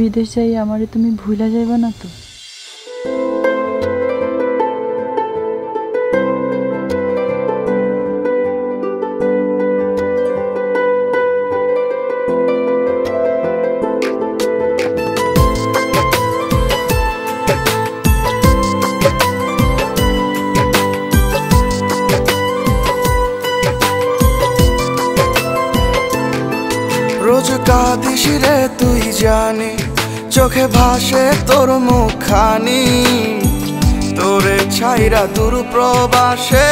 বিদেশ যাই আমারে তুমি ভুলা যাইবা না তো? রোজ কাঁদিস রে তুই জানি, চোখে ভাসে তোর মুখখানি, তোরে ছাইরা দূর প্রবাসে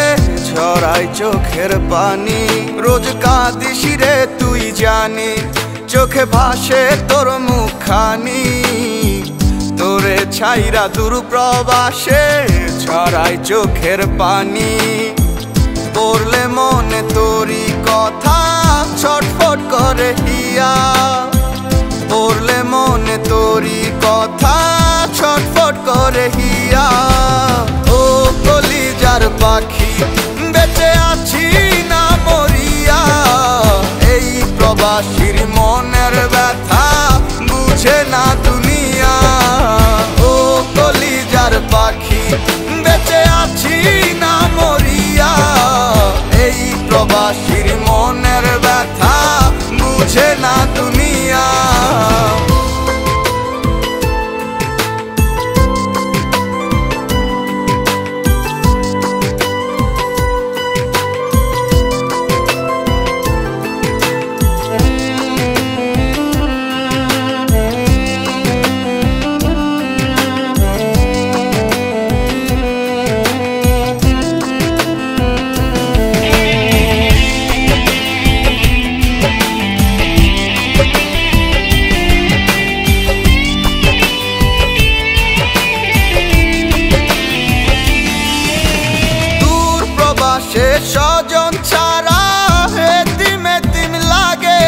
ঝরাই চোখের পানি। রোজ কাঁদিস রে তুই জানি, চোখে ভাসে তোর মুখখানি, তোরে ছাইরা দূর প্রবাসে ঝরাই চোখের পানি। পড়লে মনে তোরি কথা ছটফট করে হিয়া, পড়লে মনে তোরি কথা ছটফট করে হিয়া। ও কলিজার পাখি বেঁচে আছি না মরিয়া, এই প্রবাসীর মনের ব্যথা বুঝে না দুনিয়া। ও কলিজার পাখি বেঁচে আছি না মরিয়া, এই প্রবাসীর মনের ব্যথা বুঝে না দুনিয়া। স্বজন ছাড়া এতিম এতিম লাগে,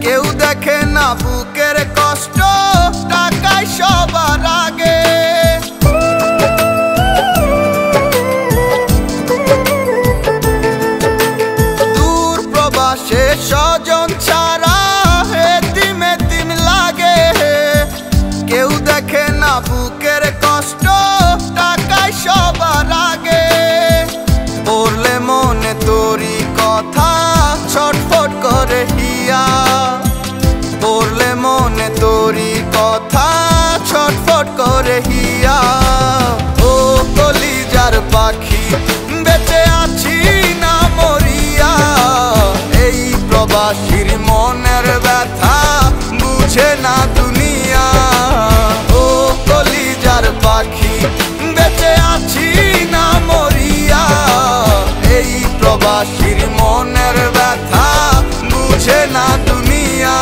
কেউ দেখে না বুকের কষ্ট, টাকায় সবার আগে। দূর প্রবাসে স্বজন ছাড়া এতিম এতিম লাগে, কেউ দেখে না বুকের কষ্ট, টাকায় সবার আগে। পড়লে মনে তোরি কথা ছটফট করে হিয়া, পড়লে মনে তোরি কথা ছটফট করে হিয়া। ও কলিজার পাখি বেঁচে আছি না মরিয়া, এই প্রবাসীর মনের ব্যথা বুঝে না দুনিয়া। ও কলিজার পাখি বেঁচে আছি না মরিয়া, এই প্রবাসীর মনের ব্যথা বুঝে না দুনিয়া।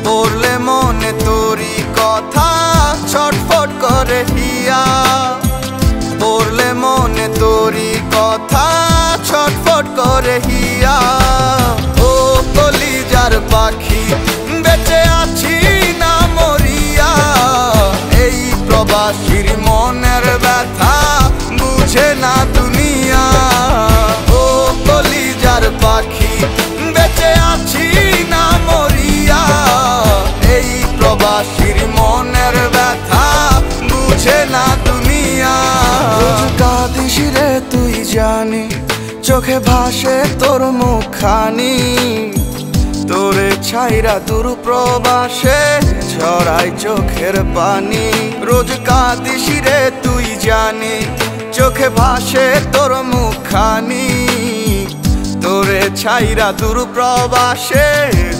পড়লে মনে তোরি কথা ছটফট করে হিয়া, পড়লে মনে তোরি কথা ছটফট করে হিয়া। ও কলিজার পাখি বেঁচে আছি না মরিয়া, এই প্রবাসীর মনের ব্যথা বুঝে না দুনিয়া। ও কলিজার পাখি বেঁচে আছি না মরিয়া, এই প্রবাসীর মনের ব্যথা বুঝে না দুনিয়া। রোজ কাঁদিস রে তুই জানি, চোখে ভাসে তোর মুখখানি, তোরে ছাইরা দূর প্রবাসে ঝরাই চোখের পানি। রোজ কাঁদিস রে তুই জানি চোখে ভাসে তোর মুখখানি, তোরে ছাইরা দূর প্রবাসে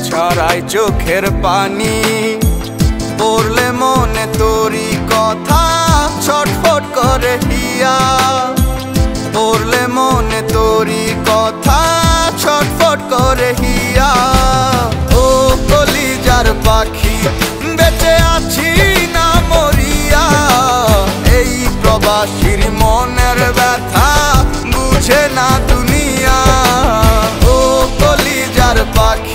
ছড়াই চোখের পানি। পড়লে মনে তোরি কথা ছটফট করে হিয়া, পড়লে মনে তোরি কথা ছটফট করে হিয়া। ও কলিজার পাখি বেঁচে আছি না মরিয়া, এই প্রবাসীর মনের ব্যথা বুঝে না দুনিয়া। ও কলিজার পাখি